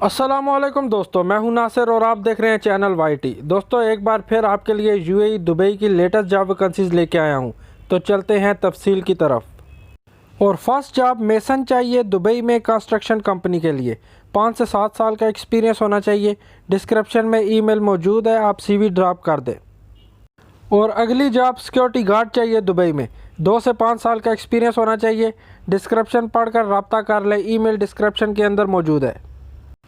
अस्सलामुअलैकुम दोस्तों, मैं हूं नासिर और आप देख रहे हैं चैनल वाईटी। दोस्तों, एक बार फिर आपके लिए यूएई दुबई की लेटेस्ट जॉब वैकेंसीज लेके आया हूं, तो चलते हैं तफसील की तरफ। और फर्स्ट जॉब मेसन चाहिए दुबई में कंस्ट्रक्शन कंपनी के लिए। 5 से 7 साल का एक्सपीरियंस होना चाहिए। डिस्क्रिप्शन में ईमेल मौजूद है, आप सीवी ड्रॉप कर दें। और अगली जॉब सिक्योरिटी गार्ड चाहिए दुबई में। 2 से 5 साल का एक्सपीरियंस होना चाहिए। डिस्क्रिप्शन पढ़कर रब्ता कर लें, ईमेल डिस्क्रिप्शन के अंदर मौजूद है।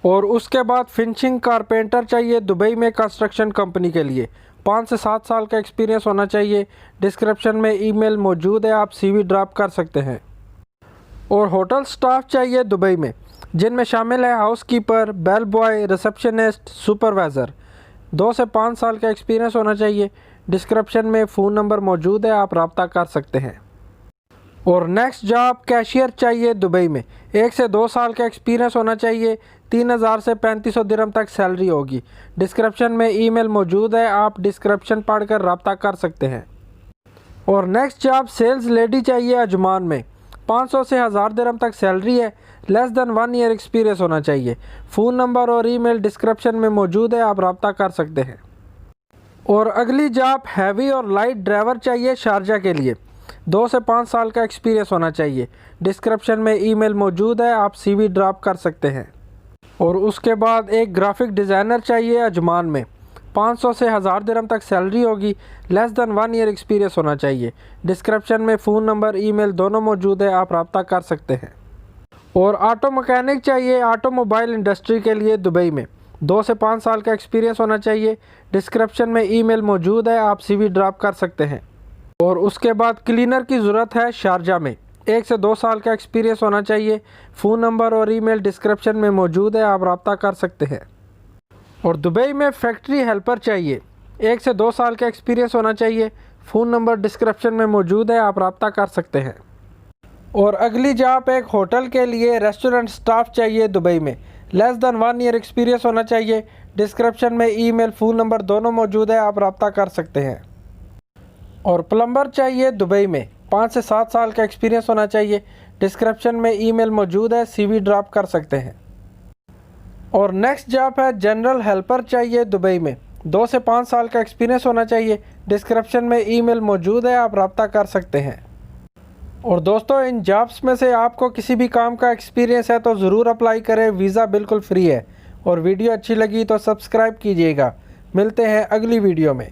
और उसके बाद फिनिशिंग कारपेंटर चाहिए दुबई में कंस्ट्रक्शन कंपनी के लिए। 5 से 7 साल का एक्सपीरियंस होना चाहिए। डिस्क्रिप्शन में ईमेल मौजूद है, आप सीवी ड्रॉप कर सकते हैं। और होटल स्टाफ चाहिए दुबई में, जिनमें शामिल है housekeeper, bell boy, receptionist, supervisor. 2 से 5 साल का एक्सपीरियंस होना चाहिए। डिस्क्रिप्शन में फ़ोन नंबर मौजूद है, आप रब्ता कर सकते हैं। और नेक्स्ट जॉब कैशियर चाहिए दुबई में। 1 से 2 साल का एक्सपीरियंस होना चाहिए। 3000 से 3500 दिरहम तक सैलरी होगी। डिस्क्रिप्शन में ईमेल मौजूद है, आप डिस्क्रिप्शन पढ़कर रब्ता कर सकते हैं। और नेक्स्ट जॉब सेल्स लेडी चाहिए अजमान में। 500 से 1000 दिरहम तक सैलरी है। लेस देन 1 ईयर एक्सपीरियंस होना चाहिए। फ़ोन नंबर और ईमेल डिस्क्रिप्शन में मौजूद है, आप रब्ता कर सकते हैं। और अगली जॉब हैवी और लाइट ड्राइवर चाहिए शारजा के लिए। 2 से 5 साल का एक्सपीरियंस होना चाहिए। डिस्क्रिप्शन में ईमेल मौजूद है, आप सीवी ड्रॉप कर सकते हैं। और उसके बाद एक ग्राफिक डिज़ाइनर चाहिए अजमान में। 500 से 1000 दिरहम तक सैलरी होगी। लेस देन 1 ईयर एक्सपीरियंस होना चाहिए। डिस्क्रिप्शन में फ़ोन नंबर ईमेल दोनों मौजूद है, आप रब्ता कर सकते हैं। और ऑटो मैकेनिक चाहिए ऑटोमोबाइल इंडस्ट्री के लिए दुबई में। 2 से 5 साल का एक्सपीरियंस होना चाहिए। डिस्क्रिप्शन में ईमेल मौजूद है, आप सीवी ड्रॉप कर सकते हैं। और उसके बाद क्लीनर की ज़रूरत है शारजा में। 1 से 2 साल का एक्सपीरियंस होना चाहिए। फ़ोन नंबर और ईमेल डिस्क्रिप्शन में मौजूद है, आप रब्ता कर सकते हैं। और दुबई में फैक्ट्री हेल्पर चाहिए। 1 से 2 साल का एक्सपीरियंस होना चाहिए। फ़ोन नंबर डिस्क्रिप्शन में मौजूद है, आप रब्ता कर सकते हैं। और अगली जॉब एक होटल के लिए रेस्टोरेंट स्टाफ चाहिए दुबई में। लेस देन 1 ईयर एक्सपीरियंस होना चाहिए। डिस्क्रिप्शन में ईमेल फ़ोन नंबर दोनों मौजूद है, आप रब्ता कर सकते हैं। और प्लम्बर चाहिए दुबई में। 5 से 7 साल का एक्सपीरियंस होना चाहिए। डिस्क्रिप्शन में ईमेल मौजूद है, सीवी ड्रॉप कर सकते हैं। और नेक्स्ट जॉब है जनरल हेल्पर चाहिए दुबई में। 2 से 5 साल का एक्सपीरियंस होना चाहिए। डिस्क्रिप्शन में ईमेल मौजूद है, आप रब्ता कर सकते हैं। और दोस्तों, इन जॉब्स में से आपको किसी भी काम का एक्सपीरियंस है तो ज़रूर अप्लाई करें, वीज़ा बिल्कुल फ्री है। और वीडियो अच्छी लगी तो सब्सक्राइब कीजिएगा। मिलते हैं अगली वीडियो में।